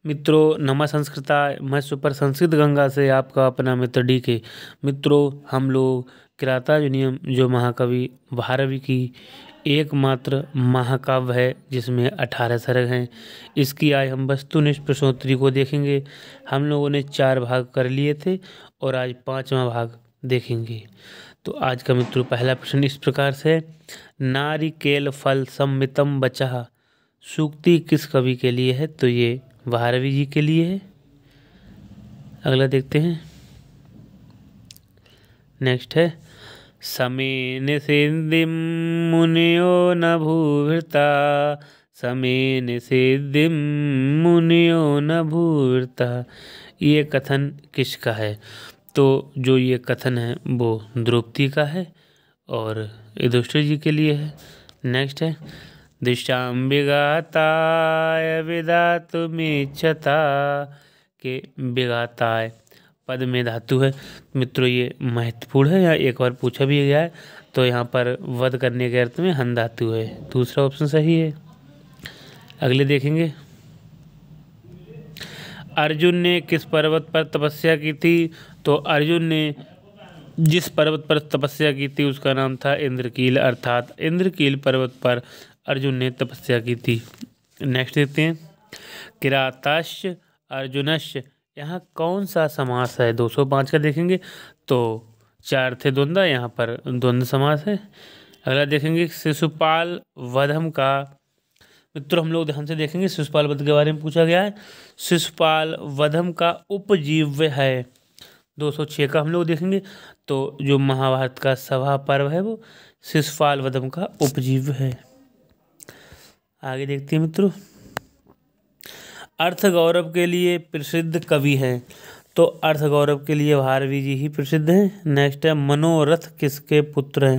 मित्रों नमः संस्कृताय। मैं सुपर संस्कृत गंगा से आपका अपना मित्र DK। मित्रों हम लोग किरातार्जुनीयम जो महाकवि भारवी की एकमात्र महाकाव्य है जिसमें 18 सर्ग हैं, इसकी आज हम वस्तुनिष्ठ प्रश्नोत्तरी को देखेंगे। हम लोगों ने 4 भाग कर लिए थे और आज 5वां भाग देखेंगे। तो आज का मित्रों पहला प्रश्न इस प्रकार से है, नारिकेल फल सम्मितम बचा सूक्ति किस कवि के लिए है? तो ये भारवी जी के लिए है। अगला देखते हैं। नेक्स्ट है, समेन सिद्धिम मुनियो न भूवृता, समेन सिद्धिम मुनियो न भूवृता। ये कथन किसका है? तो जो ये कथन है वो द्रौपदी का है और युधिष्ठिर जी के लिए है। नेक्स्ट है, दिशां विगाताय विधातुमिच्छता के विगाताय पद में धातु है। मित्रों ये महत्वपूर्ण है, यहाँ एक बार पूछा भी गया है। तो यहाँ पर वध करने के अर्थ में हन धातु है, दूसरा ऑप्शन सही है। अगले देखेंगे, अर्जुन ने किस पर्वत पर तपस्या की थी? तो अर्जुन ने जिस पर्वत पर तपस्या की थी उसका नाम था इंद्रकील, अर्थात इंद्रकील पर्वत पर अर्जुन ने तपस्या की थी। नेक्स्ट देखते हैं, किराताश्च अर्जुनश्च, यहाँ कौन सा समास है? 205 का देखेंगे तो 4 थे द्वंद्व, यहाँ पर द्वंद्व समास है। अगला देखेंगे, शिशुपाल वधम का। मित्रों हम लोग ध्यान से देखेंगे, शिशुपाल वध के बारे में पूछा गया है। शिशुपाल वधम का उपजीव्य है। 206 का हम लोग देखेंगे तो जो महाभारत का सभा पर्व है वो शिशुपाल वधम का उपजीव्य है। आगे देखते हैं मित्रों, अर्थ गौरव के लिए प्रसिद्ध कवि हैं। तो अर्थ गौरव के लिए भारवी जी ही प्रसिद्ध हैं। नेक्स्ट है, मनोरथ किसके पुत्र हैं?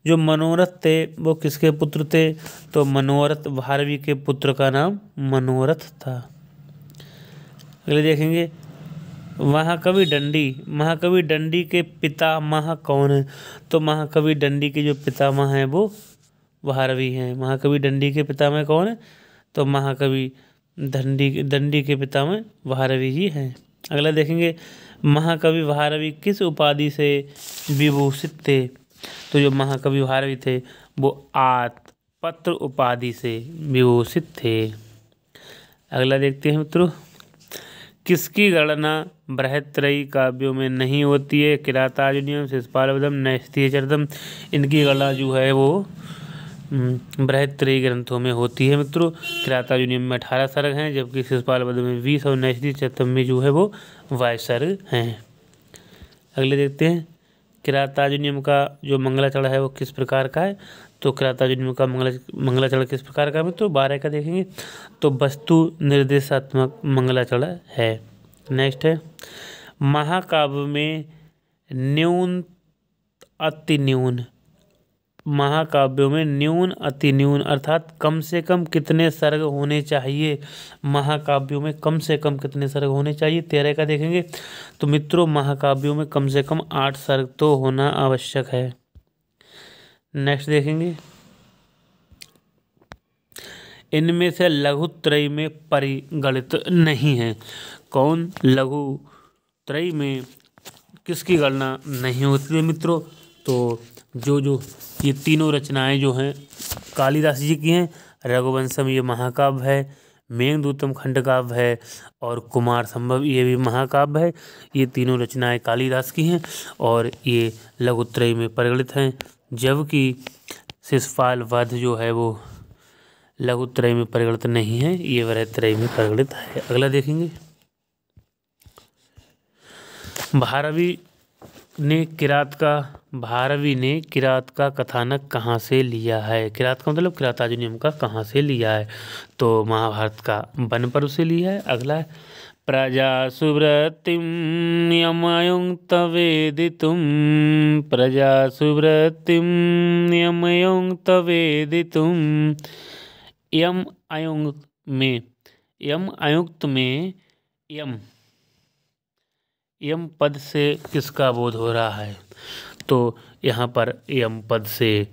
जो मनोरथ थे वो किसके पुत्र थे? तो मनोरथ भारवी के पुत्र का नाम मनोरथ था। अगले देखेंगे, महाकवि दंडी, महाकवि दंडी के पितामह कौन है? तो महाकवि दंडी के जो पितामह हैं वो भारवी हैं। महाकवि दंडी के पितामह कौन है? तो महाकवि दंडी के पितामह भारवी जी हैं। अगला देखेंगे, महाकवि भारवी किस उपाधि से विभूषित थे? तो जो महाकवि भारवी थे वो आत्मपत्र उपाधि से विभूषित थे। अगला देखते हैं मित्रों, किसकी गणना बृहत्त्रयी काव्यों में नहीं होती है? किरातार्जुनीयम, शिशुपाल वधम, नैषधीयचरितम, इनकी गणना जो है वो बृहत्त्रयी ग्रंथों में होती है। मित्रों किरातार्जुनीयम में 18 सर्ग हैं, जबकि शिशुपाल वधम में 20 और नैषधीयचरितम में जो है वो 22 सर्ग हैं। अगले देखते हैं, किरातार्जुनीयम का जो मंगलाचरण है वो किस प्रकार का है? तो किरातार्जुनीयम का मंगलाचरण किस प्रकार का है? तो 12 का देखेंगे तो वस्तु निर्देशात्मक मंगलाचरण है। नेक्स्ट है, महाकाव्य में न्यून अति न्यून, महाकाव्यों में न्यून अति न्यून अर्थात कम से कम कितने सर्ग होने चाहिए? महाकाव्यों में कम से कम कितने सर्ग होने चाहिए? 13 का देखेंगे तो मित्रों महाकाव्यों में कम से कम 8 सर्ग तो होना आवश्यक है। नेक्स्ट देखेंगे, इनमें से लघुत्रयी में परिगणित नहीं है। कौन? लघुत्रयी में किसकी गणना नहीं होती है मित्रों? तो जो ये तीनों रचनाएं जो हैं कालिदास जी की हैं। रघुवंशम ये महाकाव्य है, मेघदूतम खंडकाव्य है और कुमार संभव ये भी महाकाव्य है। ये तीनों रचनाएं कालिदास की हैं और ये लघुत्रयी में परिगणित हैं, जबकि शिशुपाल वध जो है वो लघुत्रयी में परिगणित नहीं है, ये बृहत्त्रयी में परिगणित है। अगला देखेंगे, भारवी ने किरात का कथानक कहाँ से लिया है? किरात का मतलब किरातार्जुनीयम का कहाँ से लिया है? तो महाभारत का वन पर्व से लिया है। अगला है, प्रजा सुव्रतिम यमयुक्त वेदितुम, प्रजा सुव्रतिम यमयुक्त वेदितुम। यम आयुक्त में यम पद से किसका बोध हो रहा है? तो यहाँ पर यम पद से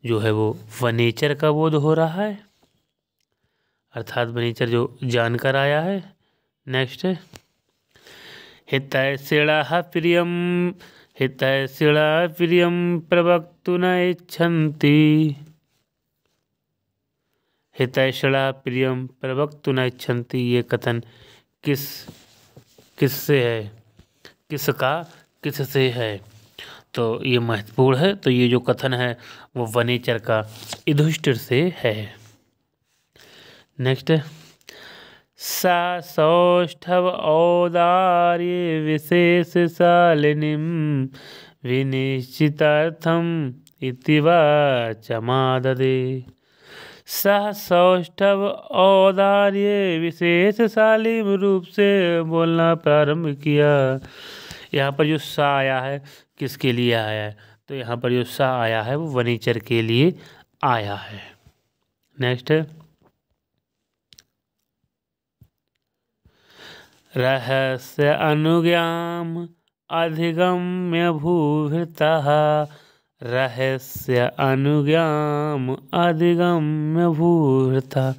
जो है वो वनेचर का बोध हो रहा है, अर्थात वनेचर जो जानकर आया है। नेक्स्ट है हितैषिणः प्रियं हितैषिणः प्रियं प्रवक्तुं न इच्छन्ति। हितैषिणः प्रियं प्रवक्तुं न इच्छन्ति, ये कथन किससे है, किससे है? तो ये महत्वपूर्ण है। तो ये जो कथन है वो वनेचर का युधिष्ठिर से है। नेक्स्ट है सा सौष्ठव औदार्य विशेष शालिनीं विनिश्चितार्थम इति वाचमाददे। सा सौष्ठव औदार्य विशेषशाली रूप से बोलना प्रारंभ किया। यहाँ पर जो सा आया है किसके लिए आया है? तो यहाँ पर जो सा आया है वो वनेचर के लिए आया है। नेक्स्ट है रहस्य अनुज्ञाम अधिगम्य भूभृतः। रहस्य अनुज्ञाम अधिगम्य भूभृतः,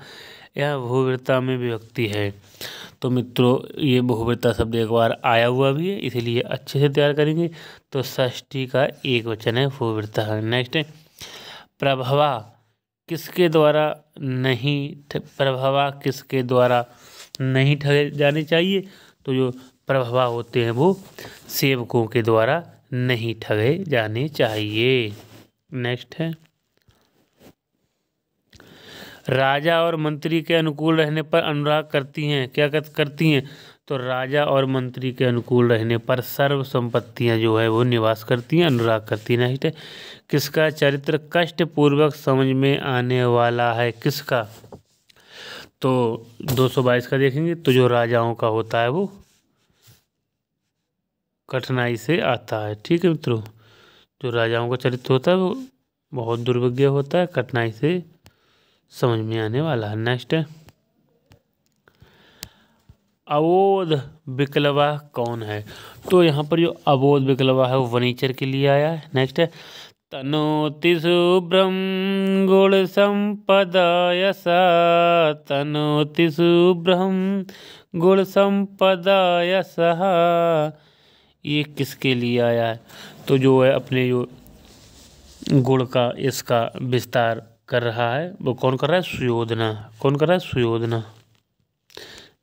यह भूभृता में विभक्ति है। तो मित्रों ये भूभृता शब्द एक बार आया हुआ भी है, इसीलिए अच्छे से तैयार करेंगे। तो षष्ठी का एक वचन है भूभृता। नेक्स्ट है प्रभवा किसके द्वारा नहीं ठगे जाने चाहिए? तो जो प्रभवा होते हैं वो सेवकों के द्वारा नहीं ठगे जाने चाहिए। नेक्स्ट है राजा और मंत्री के अनुकूल रहने पर अनुराग करती हैं। क्या करती हैं? तो राजा और मंत्री के अनुकूल रहने पर सर्व संपत्तियां जो है वो निवास करती हैं, अनुराग करती हैं। नेक्स्ट है किसका चरित्र कष्ट पूर्वक समझ में आने वाला है? किसका? तो 222 का देखेंगे तो जो राजाओं का होता है वो कठिनाई से आता है। ठीक है मित्रों, जो राजाओं का चरित्र होता है वो बहुत दुर्भाग्य होता है, कठिनाई से समझ में आने वाला है। नेक्स्ट है अवोध विकलवा कौन है? तो यहाँ पर जो अवोध विकलवा है वो वनीचर के लिए आया है। नेक्स्ट है तनोति शुभ्रम गुण संपदा यसा। तनोति शुभ्रम गुण संपदा यसा, ये किसके लिए आया है? तो जो है अपने जो गुण का इसका विस्तार कर रहा है वो कौन कर रहा है? सुयोधना। कौन कर रहा है? सुयोधना।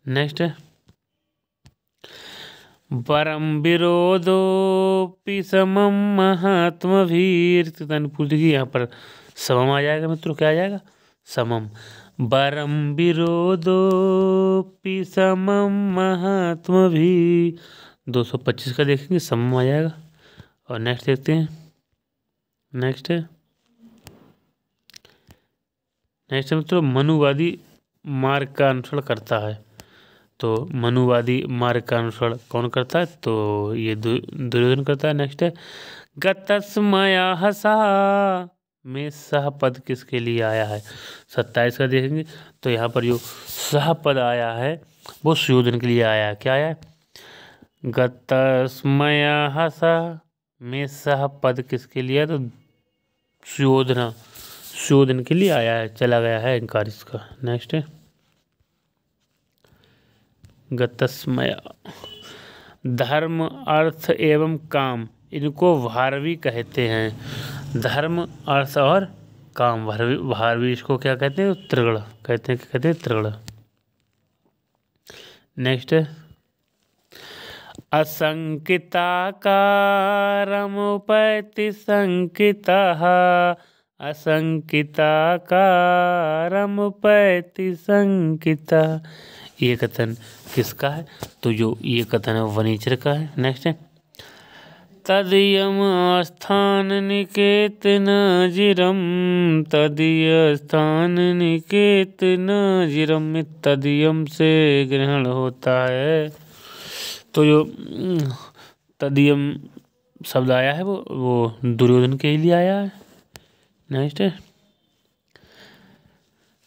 नेक्स्ट है परम विरोधोपि समम महात्मवीर। यहाँ पर समम आ जाएगा मित्रों, क्या आ जाएगा? समम। परम विरोधोपि समम महात्मवीर, 225 का देखेंगे समम आ जाएगा। और नेक्स्ट देखते हैं। नेक्स्ट है मित्रों मनुवादी मार्ग का अनुसरण करता है। तो मनुवादी मार्ग का अनुसरण कौन करता है? तो ये दुर्योधन करता है। नेक्स्ट है गतस्मया हसा में सह पद किसके लिए आया है? 27 का देखेंगे तो यहाँ पर जो सह पद आया है वो सुयोधन के लिए आया है। क्या आया है? गतस्मया हसा में सह पद किसके लिए? तो सुयोधन के लिए आया है, चला गया है इंकार इसका। नेक्स्ट है गतस्मय। धर्म अर्थ एवं काम इनको भारवी कहते हैं। धर्म अर्थ और काम भारवी इसको क्या कहते हैं? त्रिगुण कहते हैं। क्या कहते हैं? त्रिगुण। नेक्स्ट है असंकिताकारमुपैति संकितः। असंकिताकारमुपैति संकितः, ये कथन किसका है? तो जो ये कथन है वनीचर का है। नेक्स्ट है तदीयम स्थान निकेतन जिरम। तदीय स्थान निकेतन जिरम में तदीयम से ग्रहण होता है। तो जो तदीयम शब्द आया है वो दुर्योधन के लिए आया है। नेक्स्ट है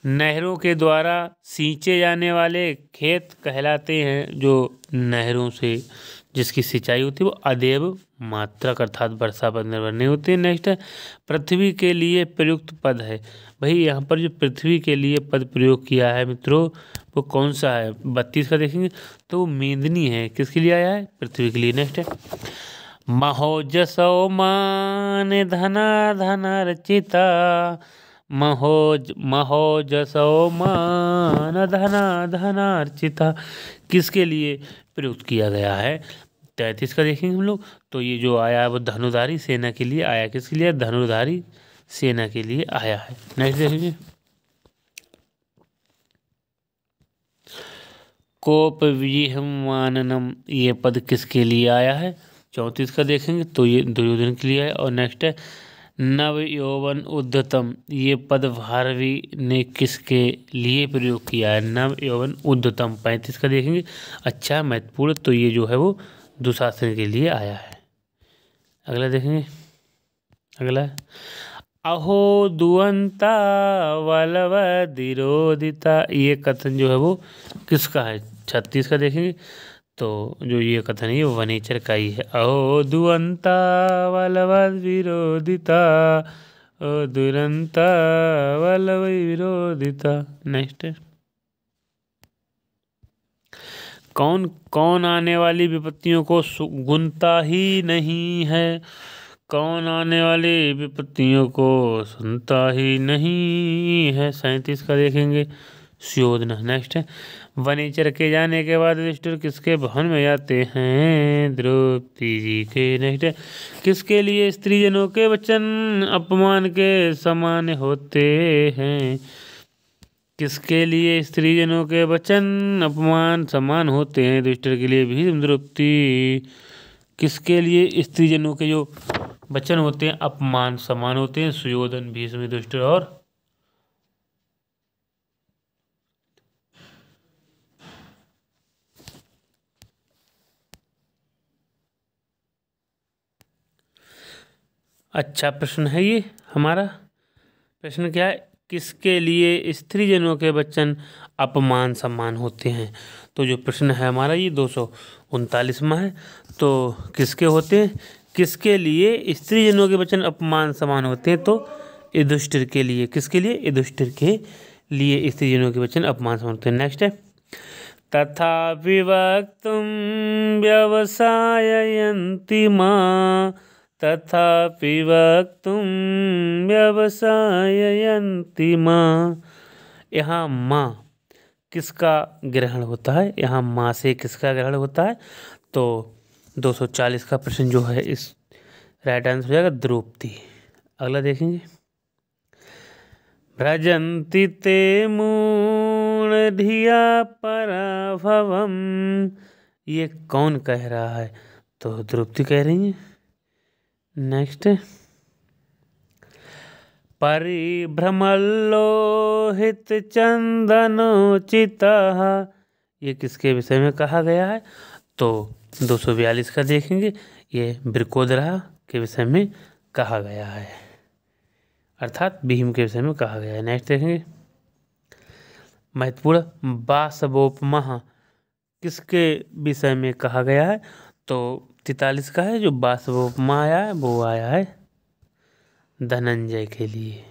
नहरों के द्वारा सींचे जाने वाले खेत कहलाते हैं। जो नहरों से जिसकी सिंचाई होती है वो अदेव मात्रक अर्थात वर्षा पर निर्भर नहीं होती है। नेक्स्ट है पृथ्वी के लिए प्रयुक्त पद है। भाई यहाँ पर जो पृथ्वी के लिए पद प्रयोग किया है मित्रों वो कौन सा है? 32 का देखेंगे तो वो मेदिनी है। किसके लिए आया है? पृथ्वी के लिए। नेक्स्ट है महोजसो मान धना धनर्चिता। महोजसो मान धना धनार्चिता किसके लिए प्रयुक्त किया गया है? 33 का देखेंगे हम लोग तो ये जो आया है वो धनुधारी सेना के लिए आया। किसके लिए? धनुधारी सेना के लिए आया है। नेक्स्ट देखेंगे कोप विहमाननम ये पद किसके लिए आया है? 34 का देखेंगे तो ये दुर्योधन के लिए है। और नेक्स्ट है नव यौवन उद्धतम ये पद भारवी ने किसके लिए प्रयोग किया है? नव यौवन उद्धतम 35 का देखेंगे अच्छा महत्वपूर्ण तो ये जो है वो दुशासन के लिए आया है। अगला देखेंगे अगला है अहो दुअंता वलवदिरोदिता ये कथन जो है वो किसका है? 36 का देखेंगे तो जो ये कथन है वो वनेचर का ही है। अहो दुअंता वलवदिरोदिता ओ दुरंता वलवदिरोदिता। नेक्स्ट है कौन कौन आने वाली विपत्तियों को गुनता ही नहीं है? कौन आने वाली विपत्तियों को सुनता ही नहीं है? 37 का देखेंगे सुयोधन। नेक्स्ट है वनेचर के जाने के बाद युधिष्ठिर किसके भवन में जाते हैं? द्रौपदी जी के। नेक्स्ट है किसके लिए स्त्रीजनों के वचन अपमान के समान होते हैं? किसके लिए स्त्रीजनों के वचन अपमान समान होते हैं? युधिष्ठिर के लिए भीष्म द्रौपदी। किसके लिए स्त्रीजनों के जो वचन होते हैं अपमान समान होते हैं? सुयोधन भीष्म युधिष्ठिर और अच्छा प्रश्न है ये हमारा। प्रश्न क्या है? किसके लिए स्त्रीजनों के वचन अपमान सम्मान होते हैं? तो जो प्रश्न है हमारा ये 239वां है। तो किसके होते हैं? किसके लिए स्त्रीजनों के वचन अपमान समान होते हैं? तो युधिष्ठिर के लिए। किसके लिए? युधिष्ठिर के लिए स्त्रीजनों के वचन अपमान समान होते हैं। नेक्स्ट है तथा विवक्तुम व्यवसाययन्ति मां तथा विवक्तुम व्यवसाययन्ति मां। यहाँ माँ किसका ग्रहण होता है? यहाँ माँ से किसका ग्रहण होता है? तो 240 का प्रश्न जो है इस राइट आंसर हो जाएगा द्रौपदी। अगला देखेंगे भ्रजन्ति ते मूढ़धिया पराभवम ये कौन कह रहा है? तो द्रौपदी कह रही है। नेक्स्ट परिभ्रमल्लोहित चंदनोचिता ये किसके विषय में कहा गया है? तो 242 का देखेंगे ये वृकोदरा के विषय में कहा गया है अर्थात भीम के विषय में कहा गया है। नेक्स्ट देखेंगे महत्वपूर्ण बासवोपमा किसके विषय में कहा गया है? तो 43 का है जो बासवोपमा आया है वो आया है धनंजय के लिए।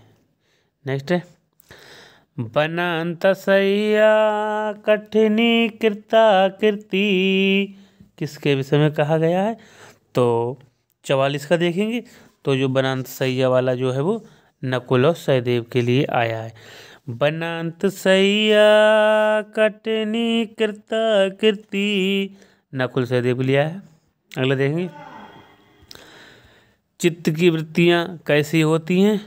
नेक्स्ट है बनान्तसय्या कठिनी कृता कीर्ति किसके विषय में कहा गया है? तो 44 का देखेंगे तो जो बनान्तसय्या वाला जो है वो नकुल और सहदेव के लिए आया है। बनान्तसय्या कठिनी कृता कीर्ति नकुल सहदेव के लिए आया है। अगला देखेंगे चित्त की वृत्तियां कैसी होती हैं?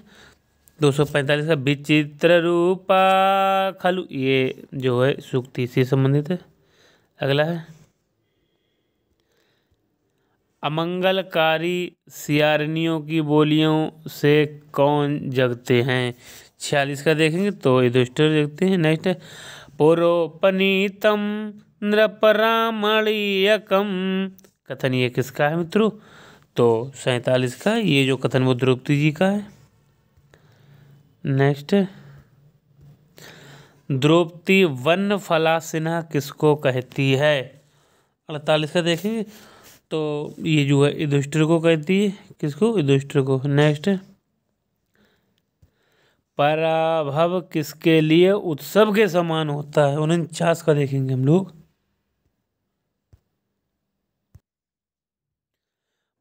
245 का विचित्र रूपा खलु ये जो है सूक्ति से संबंधित है। अगला है अमंगलकारी सियारनियों की बोलियों से कौन जगते हैं? 46 का देखेंगे तो युधिष्ठिर जगते हैं। नेक्स्ट है पुरोपनीतम नृपरामणीयकम कथन ये किसका है मित्रों? तो 47 का ये जो कथन वो द्रौपदी जी का है। नेक्स्ट द्रौपदी वन फलासिना किसको कहती है? 48 का देखेंगे तो ये जो है युधिष्ठिर को कहती है। किसको? युधिष्ठिर को। नेक्स्ट पराभव किसके लिए उत्सव के समान होता है? 49 का देखेंगे हम लोग।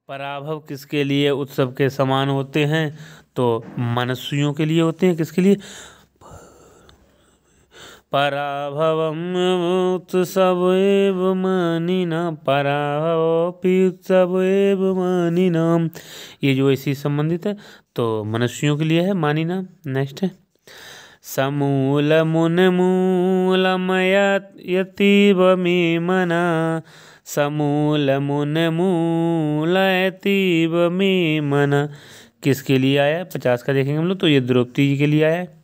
पराभव किसके लिए उत्सव के समान होते हैं? तो मनस्वियों के लिए होते हैं। किसके लिए? पराभवम उत्सव एव मानिना, पराभवपि उत्सव एव मानिना, ये जो इसी संबंधित है तो मनुष्यों के लिए है मानिना। नेक्स्ट है समूल मुन मूलमयतीव मे मना, समूल मुन मूलयतीव मे मना, किसके लिए आया है? 50 का देखेंगे हम लोग तो ये द्रौपदी जी के लिए आया है।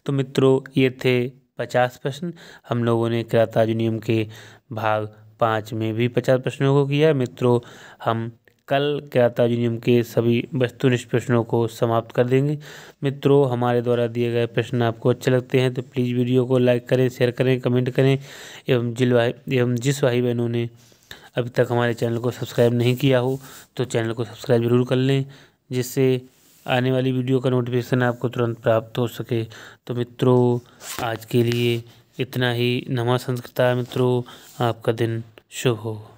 तो मित्रों ये थे 50 प्रश्न। हम लोगों ने किरातार्जुन नियम के भाग 5 में भी 50 प्रश्नों को किया है। मित्रों हम कल किरातार्जुन नियम के सभी वस्तुनिष्ठ प्रश्नों को समाप्त कर देंगे। मित्रों हमारे द्वारा दिए गए प्रश्न आपको अच्छे लगते हैं तो प्लीज़ वीडियो को लाइक करें, शेयर करें, कमेंट करें एवं जिस भाई बहनों ने अभी तक हमारे चैनल को सब्सक्राइब नहीं किया हो तो चैनल को सब्सक्राइब जरूर कर लें, जिससे आने वाली वीडियो का नोटिफिकेशन आपको तुरंत प्राप्त हो सके। तो मित्रों आज के लिए इतना ही। नमः संस्कृता मित्रों, आपका दिन शुभ हो।